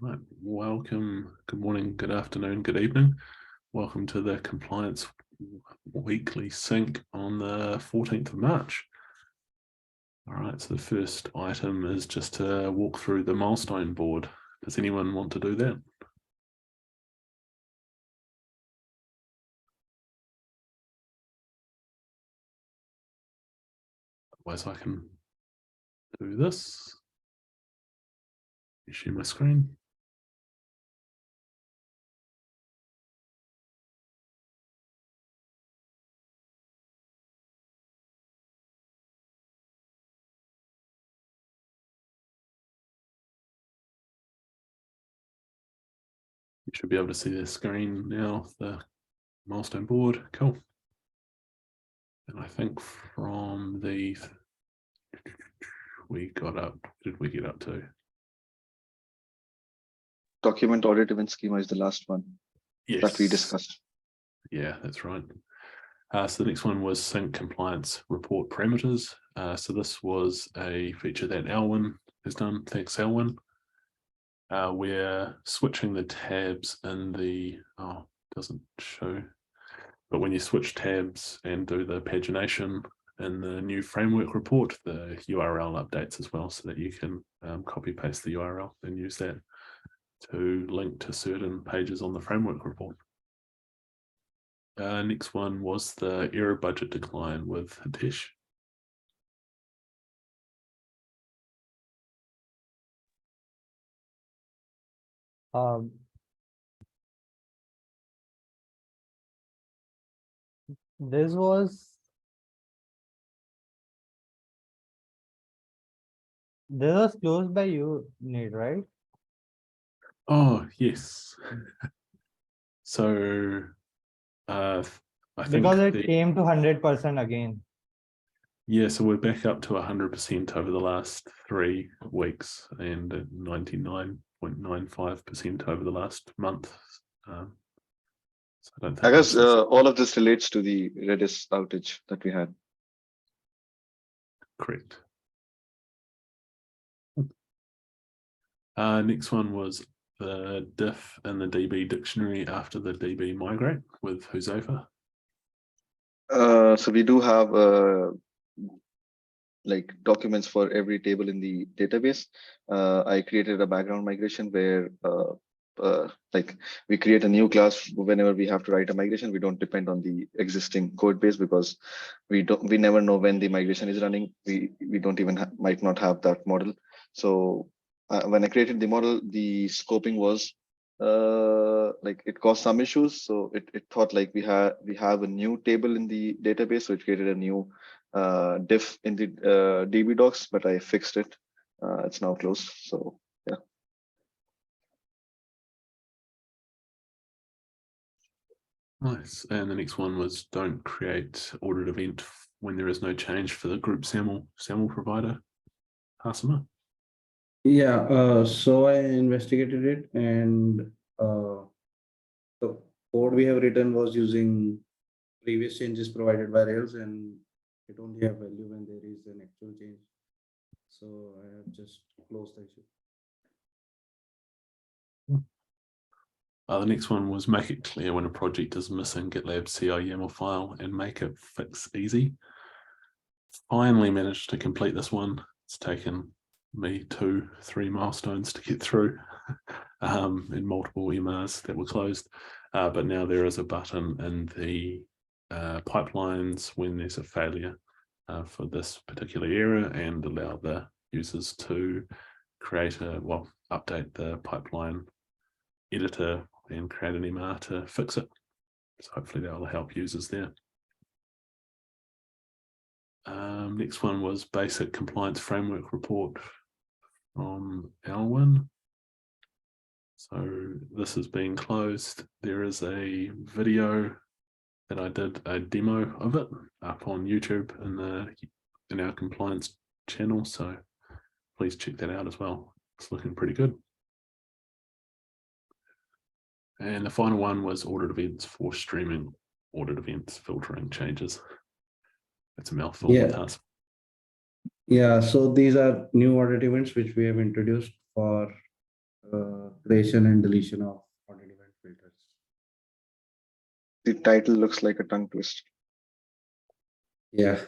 Right, welcome, good morning, good afternoon, good evening. Welcome to the Compliance Weekly Sync on the 14th of March. All right, so the first item is just to walk through the milestone board. Does anyone want to do that? Otherwise I can do this. Share my screen. You should be able to see the screen now, the milestone board. Cool. And I think from the, we got up, what did we get up to? Document audit event schema is the last one that we discussed. Yeah, that's right. So the next one was sync compliance report parameters. So this was a feature that Alwyn has done. Thanks, Alwyn. We're switching the tabs in the, doesn't show, but when you switch tabs and do the pagination in the new framework report, the URL updates as well, so that you can copy paste the URL and use that to link to certain pages on the framework report. Next one was the error budget decline with Hitesh. This was closed by you, Nate, right? Oh, yes. So I think because it came to 100% again. Yeah, so we're back up to 100% over the last 3 weeks and 99.95% over the last month. So I don't think I guess all of this relates to the Redis outage that we had. Correct. Next one was the diff in the DB dictionary after the DB migrate with Huzofa. So we do have like documents for every table in the database. I created a background migration where like we create a new class whenever we have to write a migration. We don't depend on the existing code base because we never know when the migration is running. We don't even might not have that model. So when I created the model, the scoping was like it caused some issues. So it thought like we have a new table in the database, so it created a new diff in the DB docs, but I fixed it. It's now closed. So yeah. Nice. And the next one was don't create audit event when there is no change for the group SAML provider. Hasima. Yeah, so I investigated it, and the code we have written was using previous changes provided by Rails, and it only have value when there is an actual change. So I have just closed the issue. The next one was make it clear when a project is missing GitLab CI YAML file and make it fix easy. Finally managed to complete this one. It's taken me 2-3 milestones to get through in multiple MRs that were closed. But now there is a button in the pipelines when there's a failure for this particular error and allow the users to create update the pipeline editor and create an MR to fix it. So hopefully that will help users there. Next one was basic compliance framework report from Alwyn. So this is being closed. There is a video that I did a demo of it up on YouTube in our compliance channel. So please check that out as well. It's looking pretty good. And the final one was audit events for streaming audit events, filtering changes. That's a mouthful. Yeah. Yeah, so these are new audit events which we have introduced for creation and deletion of audit event filters. The title looks like a tongue twist. Yeah.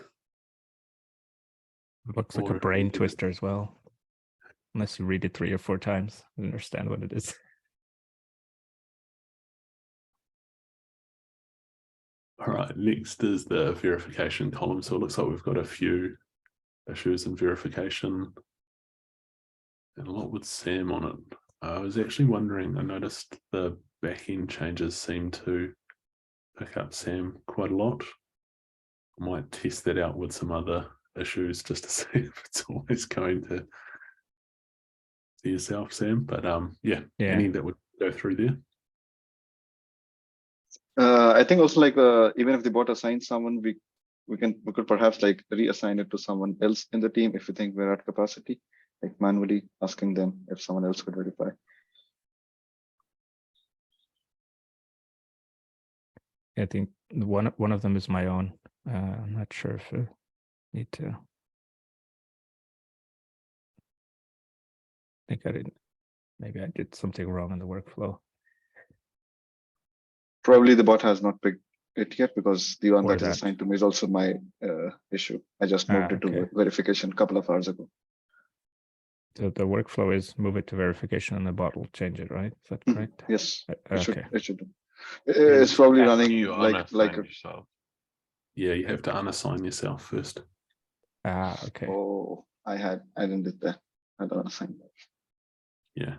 Looks like a Or brain maybe- twister as well. Unless you read it 3 or 4 times and understand what it is. All right, next is the verification column. So it looks like we've got a few issues in verification and a lot with Sam on it. I was actually wondering, I noticed the backend changes seem to pick up Sam quite a lot. I might test that out with some other issues just to see if it's always going to yourself, Sam. But yeah, any that would go through there. I think also like even if the bot assigns someone, we could perhaps like reassign it to someone else in the team if we think we're at capacity, like manually asking them if someone else could verify. I think one of them is my own. I'm not sure if I need to. I think I didn't. Maybe I did something wrong in the workflow. Probably the bot has not picked it yet because the one Or that is that. assigned to me is also my issue. I just moved it to Okay. verification a couple of hours ago. So the workflow is move it to verification and the bot will change it, right? Is that Mhm. correct? Yes, Okay. it should do. It's probably running You like unassign yourself. Yeah, you have to unassign yourself first. Okay. oh, I didn't do that. I don't assign that. Yeah.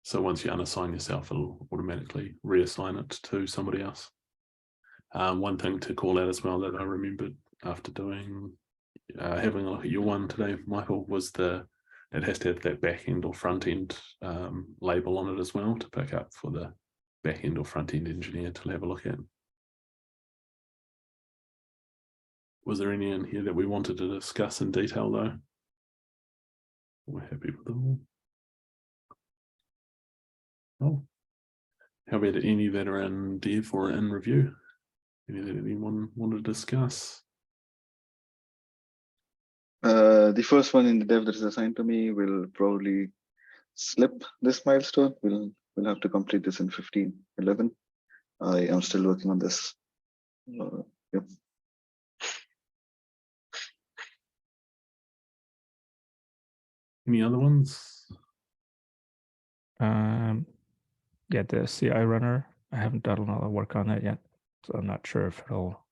So once you unassign yourself, it'll automatically reassign it to somebody else. One thing to call out as well that I remembered after doing having a look at your one today, Michael, was it has to have that back end or front end label on it as well to pick up for the back end or front end engineer to have a look at. Was there any in here that we wanted to discuss in detail though? We're happy with them all. Oh, how about any that are in dev or in review? Any that anyone want to discuss? The first one in the dev that is assigned to me will probably slip this milestone. We'll have to complete this in 15/11. I am still working on this. Yep. Any other ones? Yeah, the CI runner. I haven't done a lot of work on that yet, so I'm not sure if it'll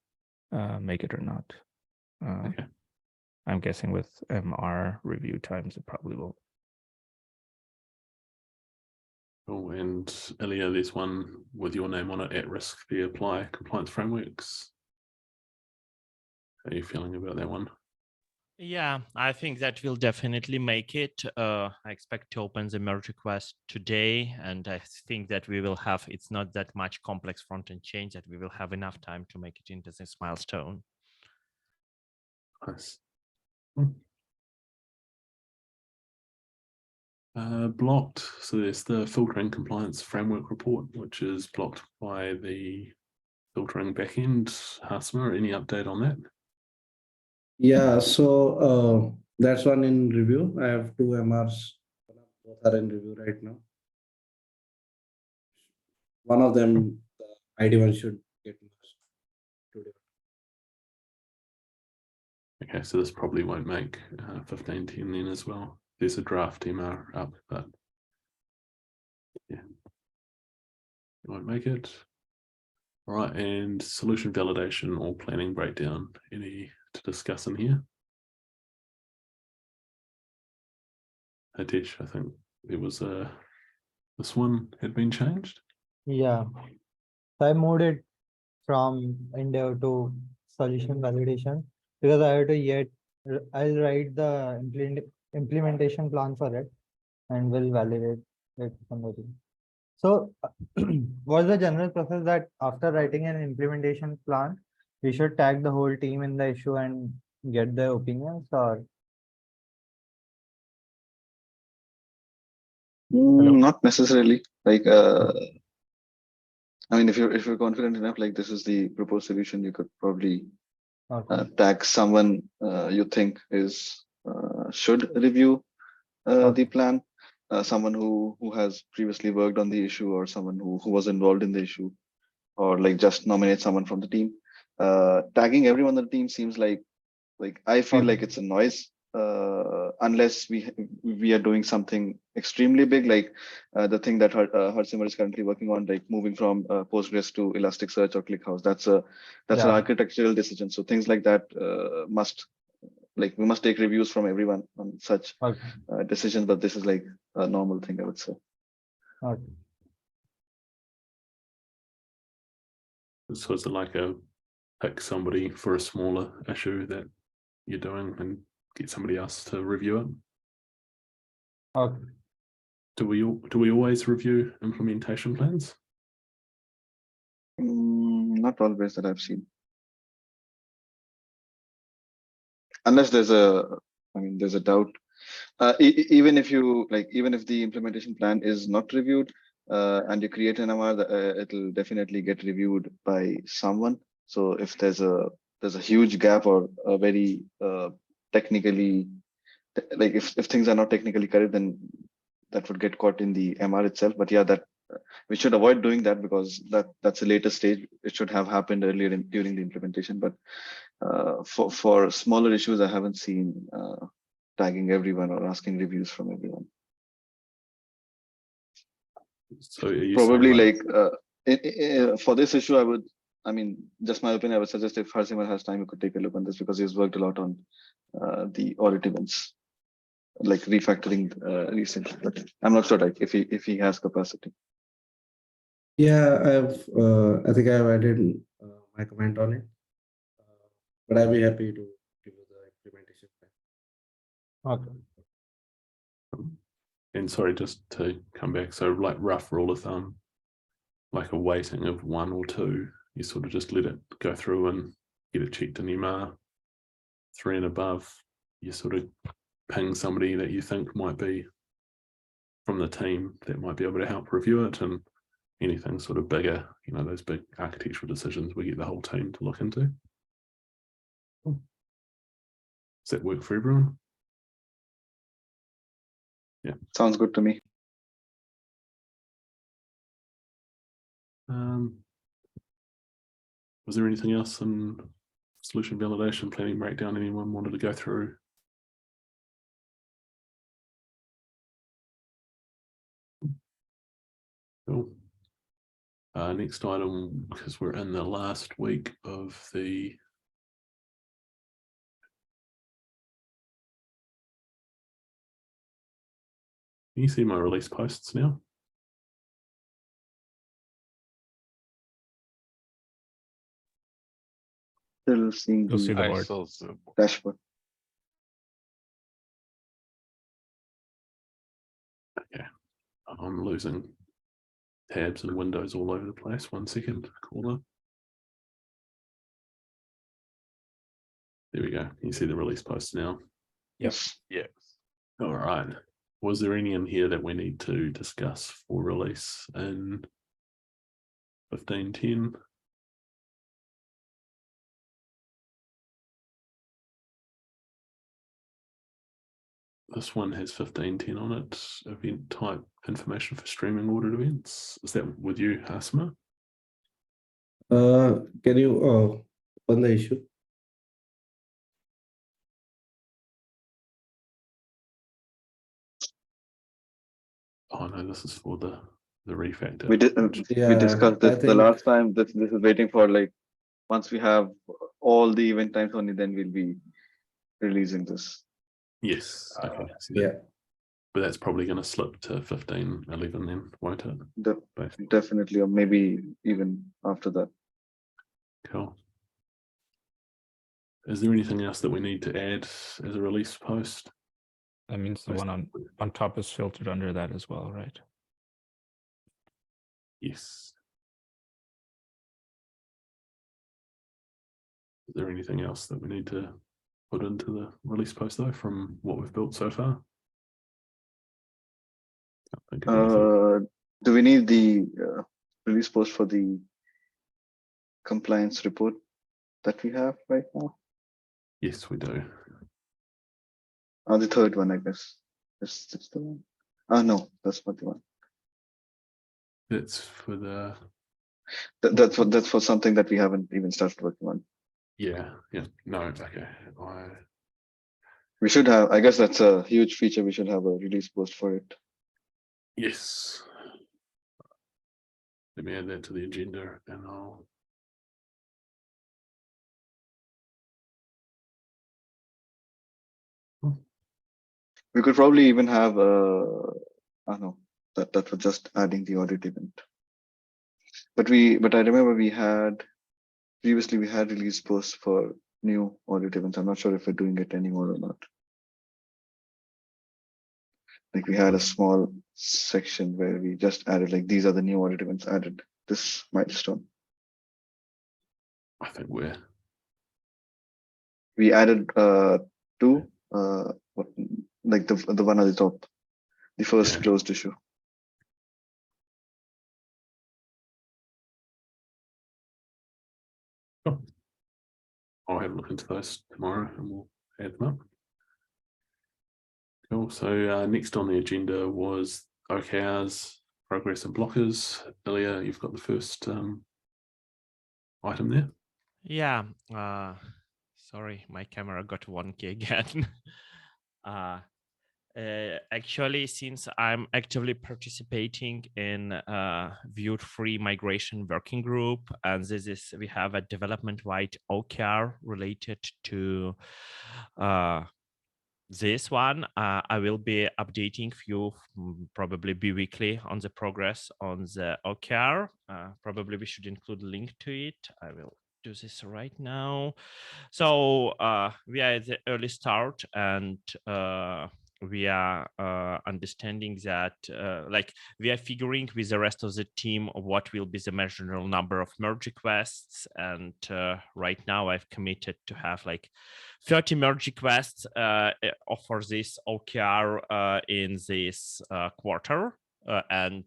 make it or not. Okay. I'm guessing with MR review times, it probably will. Oh, and Ilya, there's one with your name on it, at risk for apply compliance frameworks. How are you feeling about that one? Yeah, I think that will definitely make it. I expect to open the merge request today, and I think that we will have, it's not that much complex front-end change, that we will have enough time to make it into this milestone. Nice. Blocked. So there's the filtering compliance framework report, which is blocked by the filtering backend. Hasma, any update on that? Yeah, so that's one in review. I have 2 MRs, both are in review right now. One of them, the ID one should get merged today. Okay, so this probably won't make 1510 then as well. There's a draft MR up, but yeah, it won't make it. All right, and solution validation or planning breakdown. Any to discuss in here? Hitesh, I think there was this one had been changed. Yeah. So I moved it from Endeavor to solution validation because I have to I'll write the implementation plan for it and will validate it from the team. So what's the general process that after writing an implementation plan, we should tag the whole team in the issue and get their opinions, or? Not necessarily. Like I mean, if you're confident enough, like this is the proposed solution, you could probably Okay. tag someone you think is should review the Okay. plan. someone who has previously worked on the issue, or someone who was involved in the issue, or like just nominate someone from the team. Tagging everyone on the team seems like I feel like it's a noise, unless we are doing something extremely big, like the thing that Harsimer is currently working on, like moving from Postgres to Elasticsearch or ClickHouse. That's an Yeah. architectural decision. So things like that we must take reviews from everyone on such Okay. decisions. But this is like a normal thing, I would say. Okay. So is it like a pick somebody for a smaller issue that you're doing and get somebody else to review it? Okay. Do we always review implementation plans? Not always that I've seen. Unless there's a doubt. Even if the implementation plan is not reviewed, and you create an MR, it'll definitely get reviewed by someone. So if there's a huge gap, or a very technically, like if things are not technically correct, then that would get caught in the MR itself. But yeah, that we should avoid doing that, because that's a later stage. It should have happened earlier during the implementation. But for smaller issues, I haven't seen tagging everyone or asking reviews from everyone. So are you Probably saying for this issue, just my opinion, I would suggest if Harsimer has time, you could take a look on this, because he's worked a lot on the audit events, like refactoring recently. But I'm not sure if he has capacity. Yeah, I think I've added my comment on it, but I'll be happy to give you the implementation plan. Okay. and sorry, just to come back, so like rough rule of thumb, like a weighting of 1 or 2, you sort of just let it go through and get it checked in MR. 3 and above, you sort of ping somebody that you think might be from the team that might be able to help review it, and anything sort of bigger, those big architectural decisions, we get the whole team to look into. Does that work for everyone? Yeah. Sounds good to me. Was there anything else in solution validation, planning breakdown anyone wanted to go through? Cool. Next item, because we're in the last week of the Can you see my release posts now? Still seeing You'll see the the board. dashboard. Okay, I'm losing tabs and windows all over the place. 1 second, caller. There we go. You see the release posts now? Yes. Yes. All right. Was there any in here that we need to discuss for release in 15.10? This one has 15.10 on it. Event type information for streaming audit events. Is that with you, Hasma? Can you open the issue? Oh no, this is for the refactor. We Yeah, discussed I this the think last time. This is waiting for, like, once we have all the event times only, then we'll be releasing this. Yes. Okay. So yeah. but that's probably going to slip to 15.11 then, won't it? Definitely, or maybe even after that. Cool. Is there anything else that we need to add as a release post? That means the one on top is filtered under that as well, right? Yes. Is there anything else that we need to put into the release post though from what we've built so far? Can't think of anything. Do we need the release post for the compliance report that we have right now? Yes, we do. The third one, I guess. That's the one. No, that's not the one. That's for the, That's for something that we haven't even started working on. yeah, no, okay. We should have, I guess that's a huge feature. We should have a release post for it. Yes. Let me add that to the agenda and I'll. We could probably even have I don't know, that was just adding the audit event. But I remember previously we had release posts for new audit events. I'm not sure if we're doing it anymore or not. Like we had a small section where we just added like these are the new audit events added this milestone. I think We added two like the one at the top, the first Yeah. closed issue. I'll have a look into those tomorrow and we'll add them up. Cool. So next on the agenda was OKRs, progress and blockers. Ilya, you've got the first item there. Yeah. Sorry, my camera got wonky again. Actually, since I'm actively participating in viewed free migration working group, and we have a development-wide OKR related to this one. I will be updating you probably bi-weekly on the progress on the OKR. Probably we should include a link to it. I will do this right now. So we are at the early start, and we are understanding that like we are figuring with the rest of the team what will be the measurable number of merge requests. And right now I've committed to have like 30 merge requests for this OKR in this quarter. And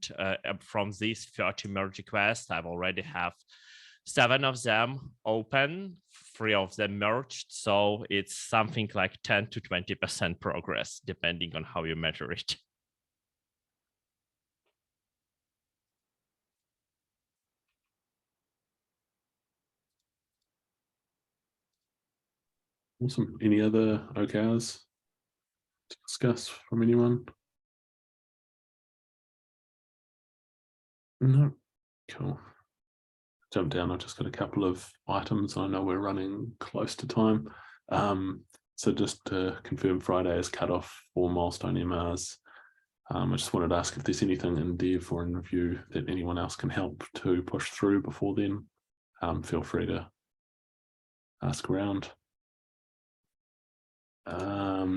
from these 30 merge requests, I've already have 7 of them open, 3 of them merged. So it's something like 10 to 20% progress, depending on how you measure it. Awesome. Any other OKRs to discuss from anyone? No. Cool. Jump down. I've just got a couple of items. I know we're running close to time. So just to confirm, Friday is cut off for milestone MRs. I just wanted to ask if there's anything in dev or in review that anyone else can help to push through before then. Feel free to ask around.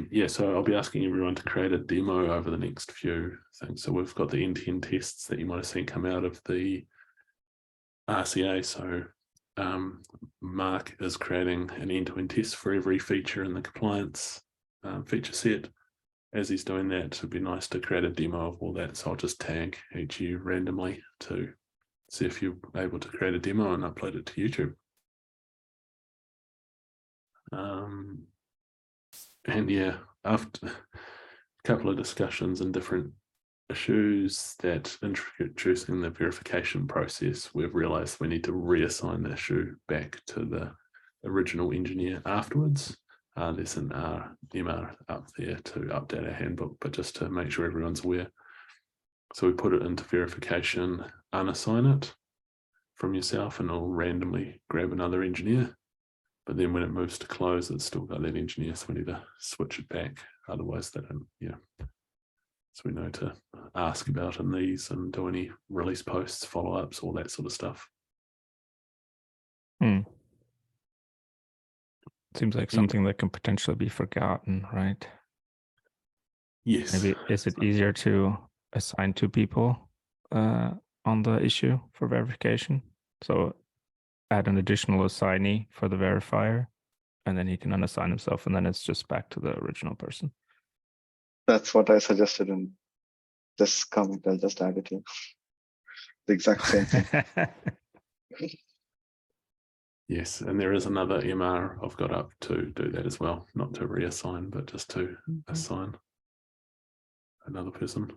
Yeah, so I'll be asking everyone to create a demo over the next few things. So we've got the end-to-end tests that you might have seen come out of the RCA. So Mark is creating an end-to-end test for every feature in the compliance feature set. As he's doing that, it'd be nice to create a demo of all that. So I'll just tag each of you randomly to see if you're able to create a demo and upload it to YouTube. And yeah, after a couple of discussions and different issues that introducing the verification process, we've realized we need to reassign the issue back to the original engineer afterwards. There's an MR up there to update our handbook, but just to make sure everyone's aware. So we put it into verification, unassign it from yourself, and it'll randomly grab another engineer. But then when it moves to close, it's still got that engineer, so we need to switch it back. Otherwise, they don't, So we know to ask about in these and do any release posts, follow-ups, all that sort of stuff. Seems like something that can potentially be forgotten, right? Yes. Maybe is it easier to assign 2 people on the issue for verification? So add an additional assignee for the verifier, and then he can unassign himself, and then it's just back to the original person. That's what I suggested in this comment. I'll just add it here. The exact same thing. Yes, and there is another MR I've got up to do that as well, not to reassign, but just to assign another person.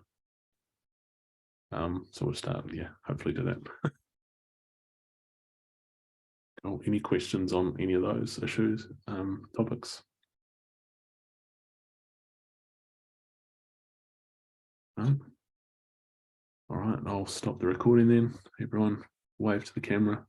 So we'll start, yeah, hopefully do that. Oh, any questions on any of those issues, topics? No? All right, I'll stop the recording then. Everyone wave to the camera.